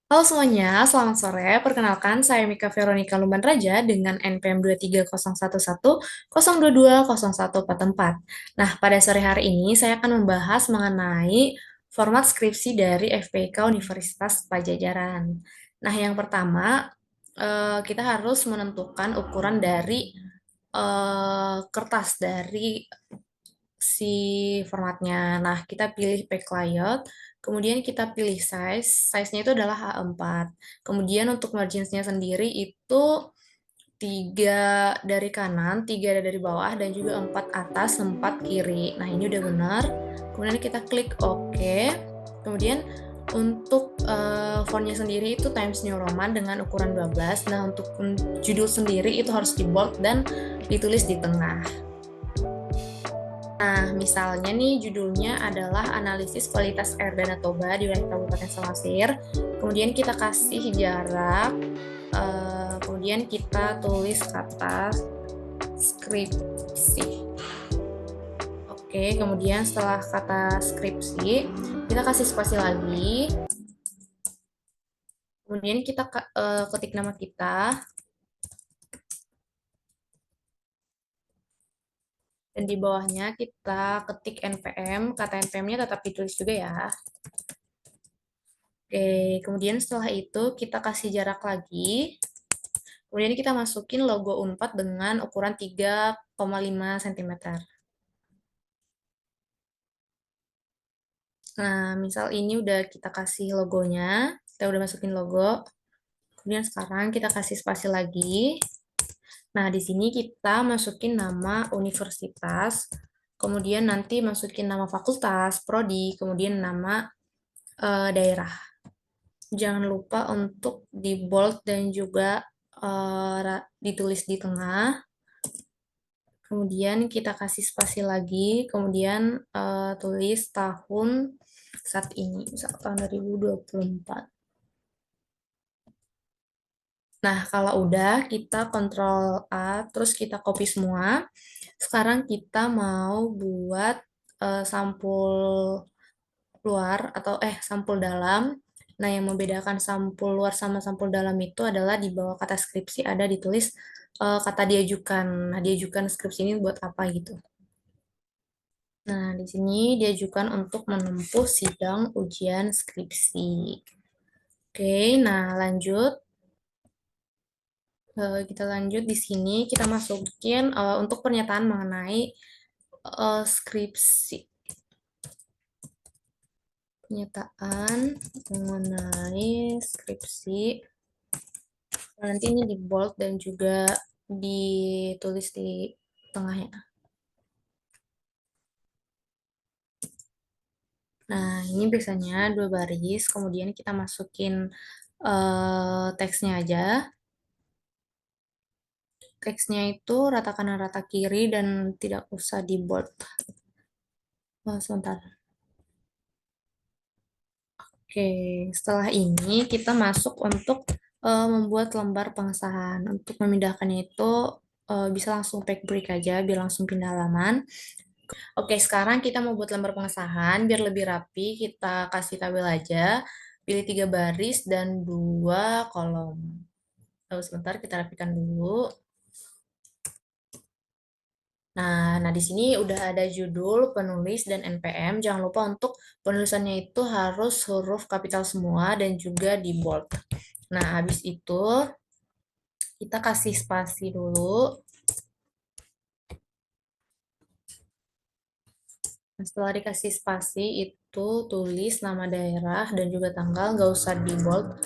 Halo semuanya, selamat sore. Perkenalkan, saya Mika Veronica Lumban Raja dengan NPM 2301100220144. Nah, pada sore hari ini saya akan membahas mengenai format skripsi dari FPK Universitas Pajajaran. Nah, yang pertama, kita harus menentukan ukuran dari kertas dari si formatnya. Nah, kita pilih back layout, kemudian kita pilih size. Size-nya itu adalah A4. Kemudian untuk margins-nya sendiri itu tiga dari kanan, tiga dari bawah, dan juga empat atas, empat kiri. Nah, ini udah benar. Kemudian kita klik OK. Kemudian untuk fontnya sendiri itu Times New Roman dengan ukuran 12. Nah, untuk judul sendiri itu harus di bold dan ditulis di tengah. Nah, misalnya nih judulnya adalah analisis kualitas air Danau Toba di wilayah Kabupaten Samosir. Kemudian kita kasih jarak, kemudian kita tulis kata skripsi. Oke, kemudian setelah kata skripsi, kita kasih spasi lagi. Kemudian kita ketik nama kita. Dan di bawahnya kita ketik NPM. Kata NPM-nya tetap ditulis juga ya. Oke, kemudian setelah itu kita kasih jarak lagi. Kemudian kita masukin logo Unpad dengan ukuran 3,5 cm. Nah, misal ini udah kita kasih logonya, kita udah masukin logo. Kemudian sekarang kita kasih spasi lagi. Nah, di sini kita masukin nama universitas, kemudian nanti masukin nama fakultas, prodi, kemudian nama daerah. Jangan lupa untuk di bold dan juga ditulis di tengah. Kemudian kita kasih spasi lagi, kemudian tulis tahun saat ini, misal tahun 2024. Nah, kalau udah kita Ctrl A, terus kita copy semua. Sekarang kita mau buat sampul luar atau sampul dalam. Nah, yang membedakan sampul luar sama sampul dalam itu adalah di bawah kata skripsi ada ditulis kata diajukan. Nah, diajukan skripsi ini buat apa gitu. Nah, di sini diajukan untuk menempuh sidang ujian skripsi. Oke, nah lanjut. Kita lanjut di sini, kita masukin untuk pernyataan mengenai skripsi. Pernyataan mengenai skripsi. Nanti ini di bold dan juga ditulis di tengahnya. Nah, ini biasanya 2 baris, kemudian kita masukin teksnya aja. Teksnya itu rata kanan rata kiri dan tidak usah di bold. Sebentar. Oke, setelah ini kita masuk untuk membuat lembar pengesahan. Untuk memindahkannya itu bisa langsung back break aja biar langsung pindah halaman. Oke, sekarang kita mau buat lembar pengesahan biar lebih rapi. Kita kasih tabel aja, pilih 3 baris dan 2 kolom. Lalu sebentar kita rapikan dulu. Nah, di sini udah ada judul, penulis, dan NPM. Jangan lupa untuk penulisannya itu harus huruf kapital semua dan juga di bold. Nah, habis itu kita kasih spasi dulu. Nah, setelah dikasih spasi itu tulis nama daerah dan juga tanggal, nggak usah di bold.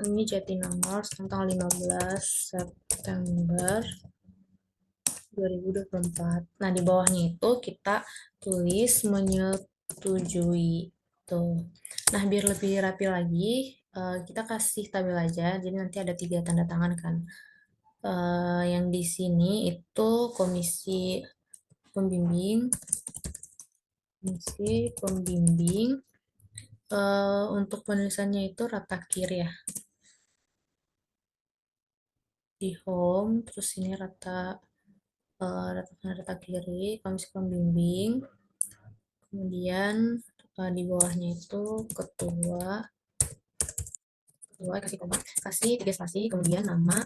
Ini Jatinangor tanggal 15 September 2024. Nah, di bawahnya itu kita tulis menyetujui. Tuh. Nah, biar lebih rapi lagi, kita kasih tabel aja. Jadi nanti ada 3 tanda tangan kan. Yang di sini itu pembimbing, komisi pembimbing. Untuk penulisannya itu rata kiri ya. Di home, terus ini rata kiri, komisi pembimbing. Kemudian di bawahnya itu ketua dua, kasih koma, kasih 3 spasi, kemudian nama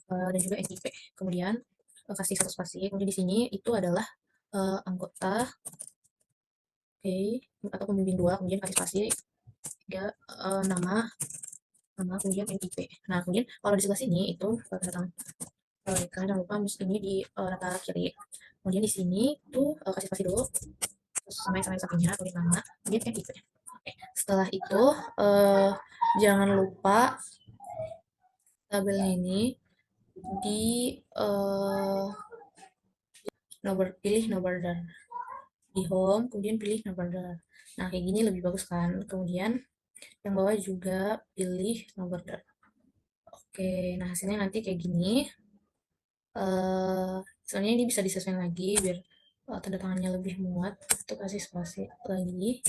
dan juga NIP, kemudian kasih 1 spasi, kemudian di sini itu adalah anggota, oke, atau pembimbing 2, kemudian kasih spasi 3, nama, kemudian NIP. Nah, kemudian kalau di sebelah sini itu tanda tangan jangan lupa ini di rata kiri. Kemudian di sini tuh kasih spasi dulu, terus samain sapinya, tulis nama, kemudian NIP. Oke. Setelah itu jangan lupa tabelnya ini di pilih no border di home, kemudian pilih no border. Nah, kayak gini lebih bagus kan. Kemudian yang bawah juga pilih no border. Oke, nah hasilnya nanti kayak gini. Soalnya ini bisa disesuaikan lagi biar tanda tangannya lebih muat. Itu kasih spasi lagi.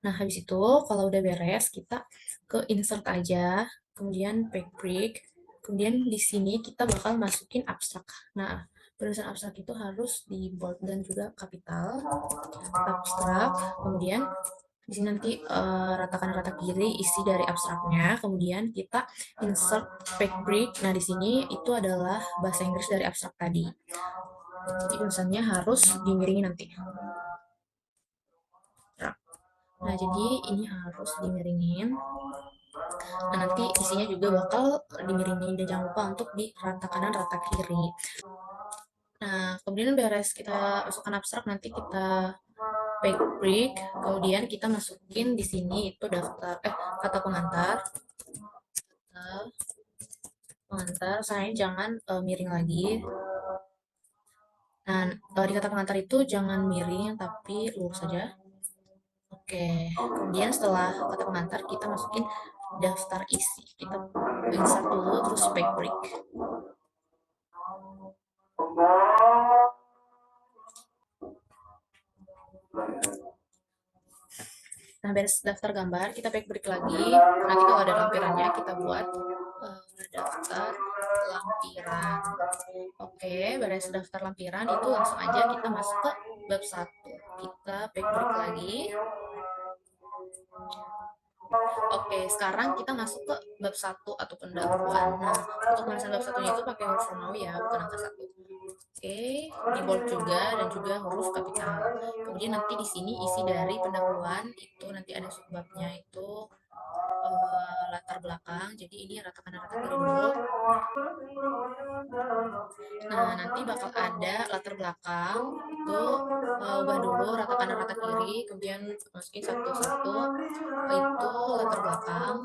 Nah, habis itu kalau udah beres, kita ke insert aja, kemudian backbreak, kemudian di sini kita bakal masukin abstrak. Nah, penulisan abstrak itu harus di bold dan juga kapital. Abstrak, kemudian di sini nanti ratakan rata kiri isi dari abstraknya, kemudian kita insert backbreak. Nah, di sini itu adalah bahasa Inggris dari abstrak tadi. Jadi tulisannya harus dimiringin nanti. Nah, jadi ini harus dimiringin. Nah, nanti isinya juga bakal dimiringin dan jangan lupa untuk di rata kanan, rata kiri. Nah, kemudian beres kita masukkan abstrak, nanti kita backbreak, kemudian kita masukin di sini itu daftar kata pengantar. Saya jangan miring lagi. Nah, di kata pengantar itu jangan miring tapi lurus saja. Oke, kemudian setelah kata pengantar kita masukin daftar isi. Kita insert dulu terus backbreak. Nah, beres daftar gambar, kita backbreak lagi. Nanti kalau ada lampirannya kita buat daftar lampiran. Oke, beres daftar lampiran itu langsung aja kita masuk ke bab 1. Kita backbreak lagi. Oke, sekarang kita masuk ke bab 1 atau pendahuluan. Nah, untuk penulisan bab 1 itu pakai huruf Romawi ya, bukan angka 1. Oke, di bold juga dan juga huruf kapital. Kemudian nanti di sini isi dari pendahuluan itu nanti ada subbabnya itu latar belakang. Jadi ini rata kanan rata kiri dulu. Nah, nanti bakal ada latar belakang itu ubah dulu rata kanan rata kiri, kemudian masukin satu-satu itu latar belakang.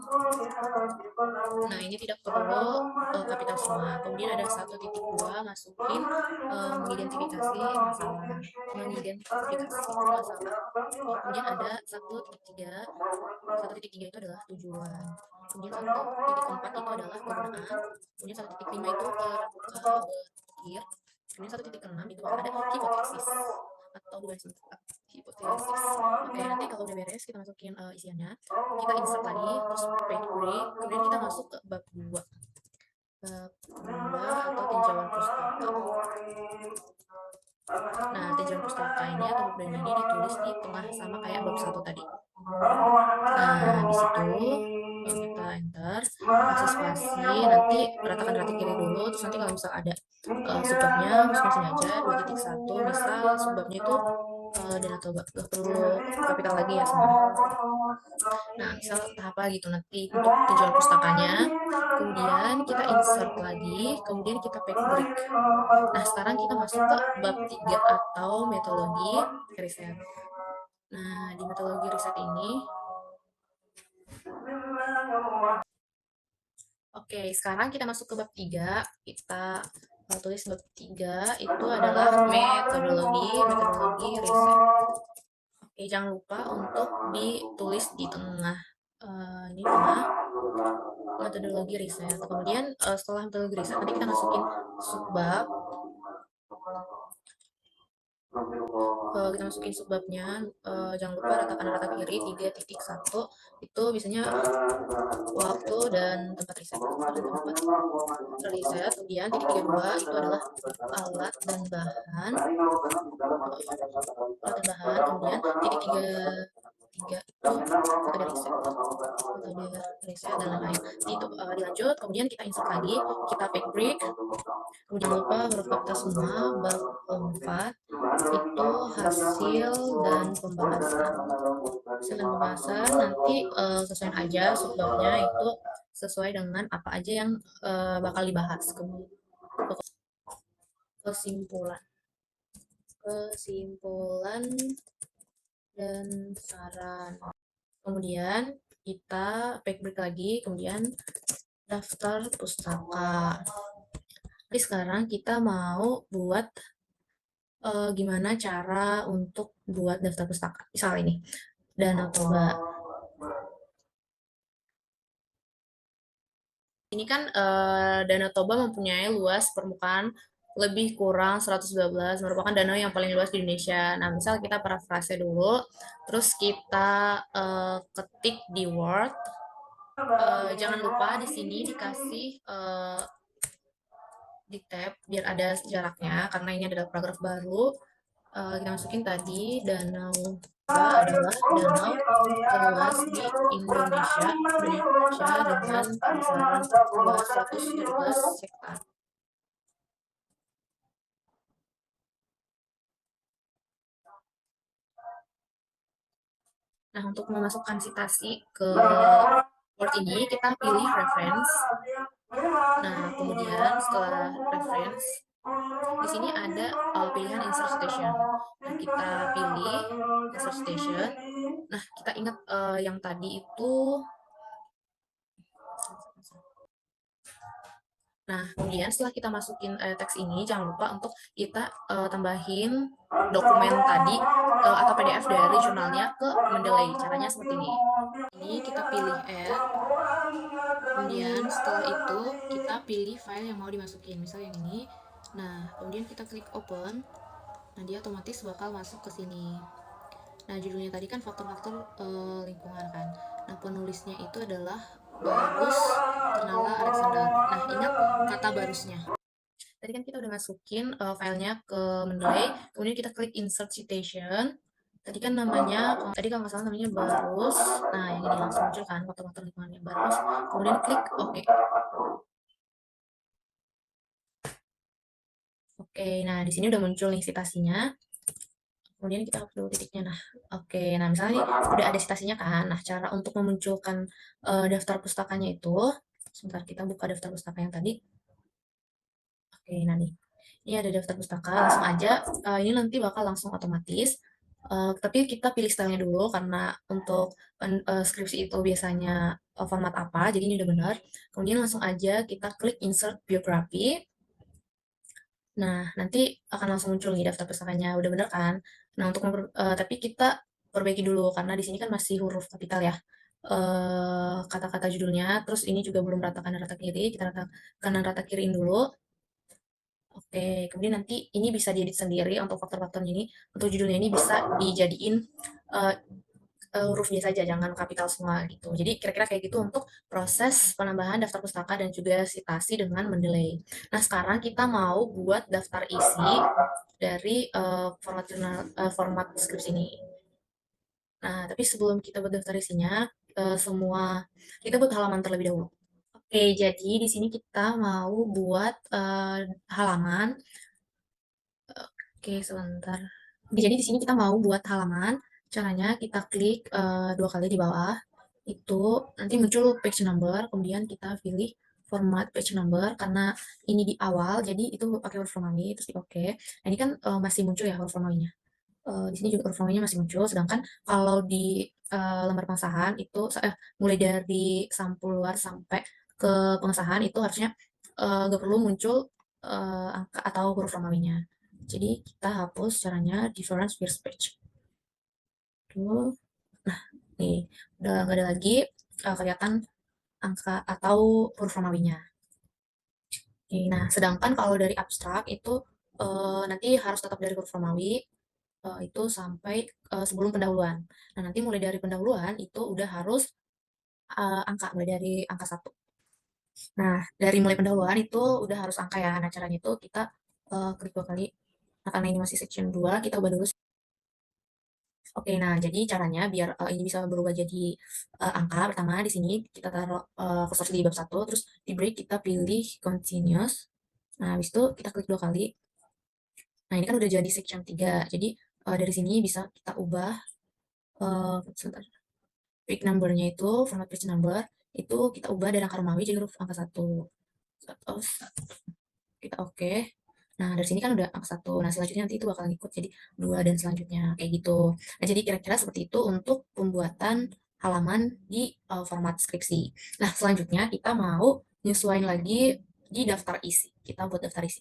Nah, ini tidak perlu kapital semua. Kemudian ada 1.2 masukin mengidentifikasi masalah. Kemudian ada 1.3. 1.3 itu adalah tujuan. Kemudian 1.4 itu adalah kegunaan. Kemudian 1.5 itu berpikir. Kemudian 1.6 itu ada hipotesis atau dugaan hipotesis. Oke, nanti kalau udah beres kita masukin isiannya. Kita insert lagi, terus backbreak. Kemudian kita masuk ke bab 2. Bab 2 atau tinjauan pustaka. Nah, tinjauan pustaka ini atau bab ini ditulis di tengah sama kayak bab 1 tadi. Nah, di situ kita enter, kasih spasi, nanti ratakan rata kiri dulu, terus nanti kalau misal ada subbabnya, masukin sini aja 2.1, misal subbabnya itu dan atau gak perlu kapital lagi ya semua. Nah, misal apa gitu nanti untuk tujuan pustakanya, kemudian kita insert lagi, kemudian kita backbreak. Nah, sekarang kita masuk ke bab 3 atau metodologi riset. Nah, di metodologi riset ini oke, sekarang kita masuk ke bab 3. Kita tulis bab 3 itu adalah metodologi riset. Oke, jangan lupa untuk ditulis di tengah. Ini tengah metodologi riset. Kemudian setelah metodologi riset nanti kita masukin subbab. Kita masukin subbabnya, jangan lupa ratakan rata kiri 3.1 itu biasanya waktu dan tempat riset. Kemudian titik 32 itu adalah alat dan bahan. Kemudian titik 3 3 itu metode riset dan lain-lain. Itu dilanjut, kemudian kita insert lagi, kita pack break, kemudian lupa huruf kapital semua, bab 4 itu hasil dan pembahasan. Hasil dan pembahasan nanti sesuaikan aja subbabnya itu sesuai dengan apa aja yang bakal dibahas. Kesimpulan dan saran. Kemudian kita back break lagi, kemudian daftar pustaka. Jadi sekarang kita mau buat gimana cara untuk buat daftar pustaka. Misal ini, Danau Toba. Ini kan Danau Toba mempunyai luas permukaan lebih kurang 112, merupakan danau yang paling luas di Indonesia. Nah, misal kita parafrase dulu, terus kita ketik di Word. Jangan lupa di sini dikasih di tab biar ada jaraknya, karena ini adalah paragraf baru. Kita masukin tadi danau adalah danau terluas di Indonesia dengan besaran luas 117 hektar. Nah, untuk memasukkan citasi ke Word ini, kita pilih reference. Nah, kemudian setelah reference, di sini ada pilihan insert citation. Nah, kita pilih insert citation. Nah, kita ingat yang tadi itu. Nah, kemudian setelah kita masukin teks ini, jangan lupa untuk kita tambahin dokumen tadi atau PDF dari jurnalnya ke Mendeley. Caranya seperti ini. Ini kita pilih add. Kemudian setelah itu kita pilih file yang mau dimasukin, misal yang ini. Nah, kemudian kita klik open. Nah, dia otomatis bakal masuk ke sini. Nah, judulnya tadi kan faktor-faktor lingkungan kan. Nah, penulisnya itu adalah Barus Ternala Alexander. Nah, ingat kata barusnya. Tadi kan kita udah masukin filenya ke Mendeley, kemudian kita klik insert citation. Tadi kan namanya, tadi kalau nggak salah namanya Barus. Nah, yang ini langsung muncul kan faktor-faktor lingkungannya Barus. Kemudian klik OK. Oke, nah di sini udah muncul nih citasinya. Kemudian kita upload titiknya. Nah, oke. Nah, misalnya nih udah ada citasinya kan. Nah, cara untuk memunculkan daftar pustakanya itu, sebentar kita buka daftar pustaka yang tadi. Oke, nah nih. Ini ada daftar pustaka, langsung aja. Ini nanti bakal langsung otomatis. Tapi kita pilih stylenya dulu karena untuk skripsi itu biasanya format apa, jadi ini udah benar. Kemudian langsung aja kita klik insert biography. Nah, nanti akan langsung muncul nih daftar pustakanya, udah bener kan? Nah, tapi kita perbaiki dulu karena di sini kan masih huruf kapital ya. Kata-kata judulnya, terus ini juga belum rata kanan rata kiri, kita kanan rata kiriin dulu. Oke, kemudian nanti ini bisa diedit sendiri untuk faktor-faktornya ini. Untuk judulnya ini bisa dijadiin uh, huruf biasa aja, jangan kapital semua gitu. Jadi kira-kira kayak gitu untuk proses penambahan daftar pustaka dan juga citasi dengan Mendeley. Nah, sekarang kita mau buat daftar isi dari format skripsi ini. Nah, tapi sebelum kita buat daftar isinya, kita buat halaman terlebih dahulu. Oke, jadi di sini kita mau buat halaman. Oke, sebentar. Jadi di sini kita mau buat halaman. Caranya kita klik 2 kali di bawah. Itu nanti muncul page number. Kemudian kita pilih format page number karena ini di awal, jadi itu pakai huruf Romawi. Terus di oke. Nah, ini kan masih muncul ya huruf Romawinya. Di sini juga huruf Romawinya masih muncul. Sedangkan kalau di lembar pengesahan itu mulai dari sampul luar sampai ke pengesahan itu harusnya nggak perlu muncul angka atau huruf Romawinya. Jadi kita hapus caranya difference first page. Tuh. Nah, nih udah nggak ada lagi kelihatan angka atau huruf Romawinya. Nah, sedangkan kalau dari abstrak itu nanti harus tetap dari huruf Romawi itu sampai sebelum pendahuluan. Nah, nanti mulai dari pendahuluan itu udah harus angka, mulai dari angka 1. Nah, dari mulai pendahuluan itu udah harus angka ya. Nah, caranya itu kita klik 2 kali. Nah, karena ini masih section 2, kita ubah dulu. Oke, nah jadi caranya biar ini bisa berubah jadi angka, pertama di sini kita taruh cursor di bab satu, terus di break kita pilih continuous. Nah, habis itu kita klik dua kali. Nah, ini kan udah jadi section 3. Jadi dari sini bisa kita ubah sebentar. Page number-nya itu, format page number, itu kita ubah dari angka Romawi jadi huruf angka 1. Terus kita oke. Nah, dari sini kan udah angka 1. Nah, selanjutnya nanti itu bakal ngikut jadi 2 dan selanjutnya kayak gitu. Nah, jadi kira-kira seperti itu untuk pembuatan halaman di format skripsi. Nah, selanjutnya kita mau nyesuaiin lagi di daftar isi. Kita buat daftar isi.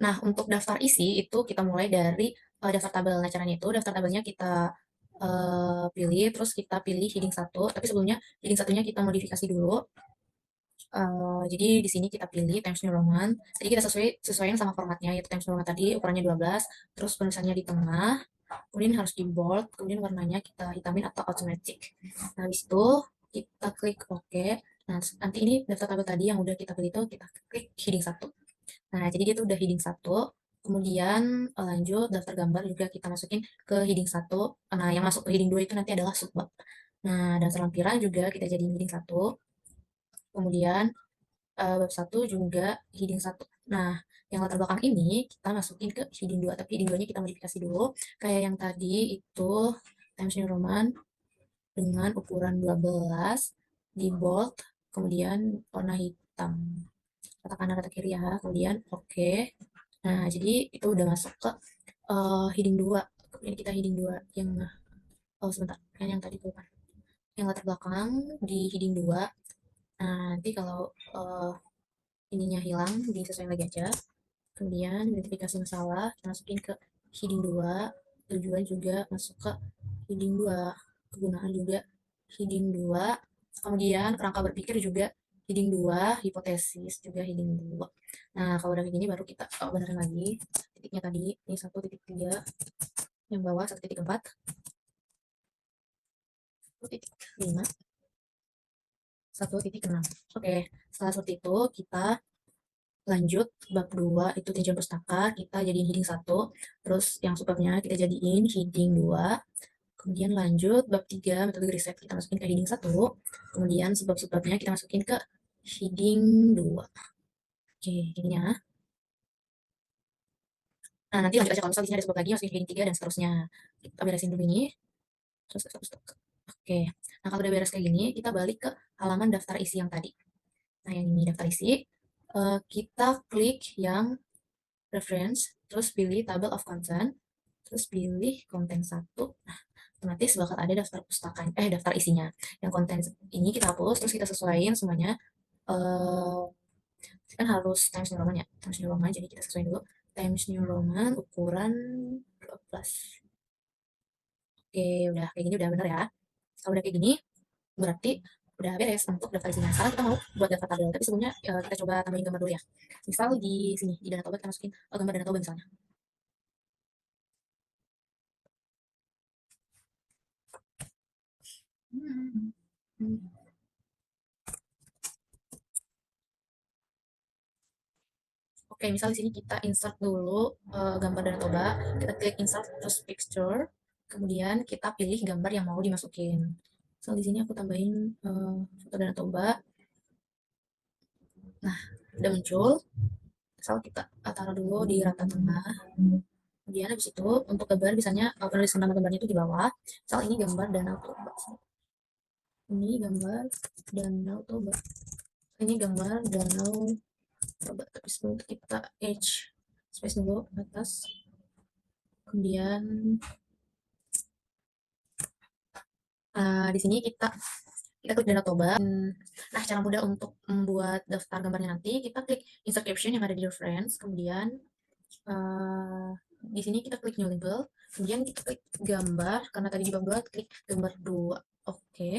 Nah, untuk daftar isi itu kita mulai dari daftar tabel. Nah, caranya itu daftar tabelnya kita pilih, terus kita pilih heading satu. Tapi sebelumnya heading satunya kita modifikasi dulu. Jadi di sini kita pilih Times New Roman. Jadi kita sesuaikan sama formatnya, yaitu Times New Roman tadi ukurannya 12, terus penulisannya di tengah, kemudian harus di bold, kemudian warnanya kita hitamin atau automatic. Nah, habis itu kita klik OK. Nah, nanti ini daftar tabel tadi yang udah kita pilih itu kita klik heading satu. Nah, jadi dia tuh udah heading satu. Kemudian lanjut daftar gambar juga kita masukin ke heading satu. Nah, yang masuk ke heading 2 itu nanti adalah subbab. Nah, daftar lampiran juga kita jadiin heading satu. Kemudian bab satu juga heading satu. Nah, yang latar belakang ini kita masukin ke heading 2, tapi heading 2-nya kita modifikasi dulu. Kayak yang tadi itu Times New Roman dengan ukuran 12 di bold, kemudian warna hitam. Kata kanan, kata kiri ya. Kemudian oke. Nah, jadi itu udah masuk ke heading 2. Kemudian kita heading 2 yang oh sebentar, yang tadi tuh kan. Yang latar belakang di heading 2. Nah, nanti kalau ininya hilang, disesuaikan lagi aja. Kemudian identifikasi masalah, kita masukin ke heading 2. Tujuan juga masuk ke heading 2. Kegunaan juga heading 2. Kemudian kerangka berpikir juga heading 2. Hipotesis juga heading 2. Nah, kalau udah kayak gini baru kita benerin lagi. Titiknya tadi, ini 1.3. Yang bawah 1.4. 1.5. 1.6. Oke, setelah seperti itu kita lanjut bab 2 itu tinjauan pustaka, kita jadiin heading 1, terus yang subbabnya kita jadiin heading 2. Kemudian lanjut bab 3 metode riset kita masukin ke heading 1, kemudian subbab-subbabnya kita masukin ke heading 2. Oke, ininya. Nah, nanti lanjut aja kalau misalnya di sini ada subbab lagi masukin heading 3 dan seterusnya. Kita beresin dulu ini. Terus pustaka. Oke. Nah, kalau udah beres kayak gini, kita balik ke halaman daftar isi yang tadi. Nah, yang ini daftar isi. Kita klik yang reference, terus pilih table of content, terus pilih konten satu. Nah, otomatis bakal ada daftar pustaka, daftar isinya. Yang konten ini kita hapus, terus kita sesuaiin semuanya. Eh, kan harus Times New Roman ya, Times New Roman. Jadi kita sesuaiin dulu Times New Roman ukuran 12. Oke, udah kayak gini udah bener ya. Kalau udah kayak gini, berarti udah beres untuk daftar isinya. Sekarang kita mau buat daftar tabel, tapi sebelumnya kita coba tambahin gambar dulu ya. Misal di sini, di Danau Toba kita masukin gambar Danau Toba misalnya. Hmm. Hmm. Oke, misal di sini kita insert dulu gambar Danau Toba, kita klik insert terus picture, kemudian kita pilih gambar yang mau dimasukin. Misal di sini aku tambahin foto Danau Toba. Nah, udah muncul. Misal kita taruh dulu di rata tengah. Kemudian habis itu untuk gambar misalnya penulisan nama gambarnya itu di bawah. Misal ini gambar Danau Toba. Ini gambar Danau Toba. Ini gambar Danau Toba. Tapi sebelum itu kita space dulu atas. Kemudian di sini kita klik Danau Toba. Nah, cara mudah untuk membuat daftar gambarnya nanti, kita klik insert caption yang ada di reference, kemudian di sini kita klik new label, kemudian kita klik gambar, karena tadi di bab 2 klik gambar 2. Oke.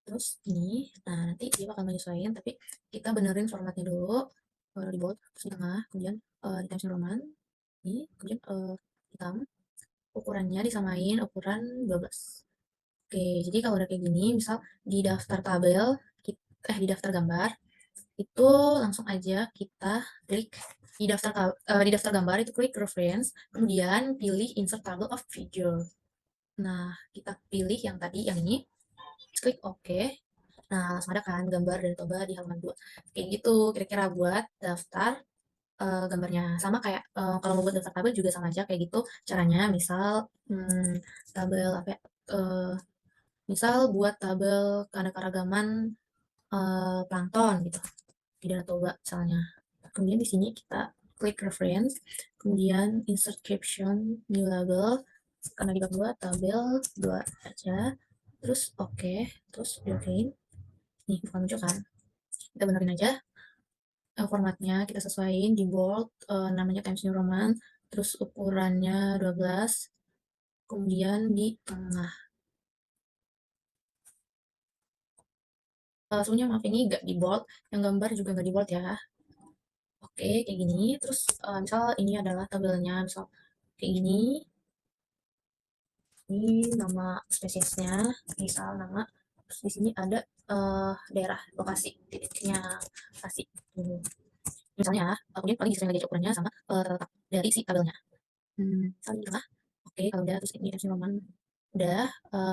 Terus ini, nah nanti dia bakal menyesuaikan, tapi kita benerin formatnya dulu, di bold, terus di tengah, kemudian di Times New Roman, ini, kemudian hitam, ukurannya disamain ukuran 12. Oke, jadi kalau udah kayak gini, misal di daftar tabel, di daftar gambar, itu langsung aja kita klik di daftar gambar itu klik reference, kemudian pilih insert table of figure. Nah, kita pilih yang tadi, yang ini, klik OK. Nah, langsung ada kan gambar dari Toba di halaman 2. Kayak gitu, kira-kira buat daftar gambarnya. Sama kayak kalau mau buat daftar tabel juga sama aja kayak gitu caranya. Misal tabel apa ya, misal buat tabel keanekaragaman plankton gitu di Danau Toba misalnya. Kemudian di sini kita klik reference, kemudian insert caption, new label, karena kita buat tabel 2 aja, terus oke, terus di okein. Nih, bukan muncul kan? Kita benerin aja formatnya, kita sesuaiin di bold, namanya Times New Roman, terus ukurannya 12, kemudian di tengah. Sebenarnya maaf ini nggak di bold, yang gambar juga nggak di bold ya. Oke, kayak gini. Terus misal ini adalah tabelnya, misal kayak gini. Ini nama spesiesnya, misal nama. Terus di sini ada daerah lokasi titiknya kasih. Misalnya, kemudian paling disesuaikan aja ukurannya sama terletak dari si tabelnya. Misalnya di tengah. Oke, kalau udah terus ini FC Roman udah,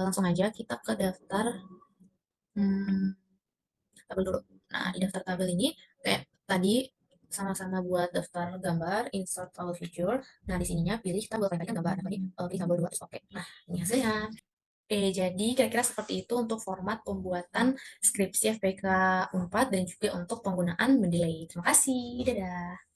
langsung aja kita ke daftar tabel dulu. Nah, di daftar tabel ini kayak tadi sama-sama buat daftar gambar, insert all feature. Nah, di sininya pilih tabel kayak tadi kan gambar. Nah, tadi pilih tabel 2 terus oke. Nah, ini hasilnya. Oke, jadi kira-kira seperti itu untuk format pembuatan skripsi FPK 4 dan juga untuk penggunaan mendelay. Terima kasih. Dadah.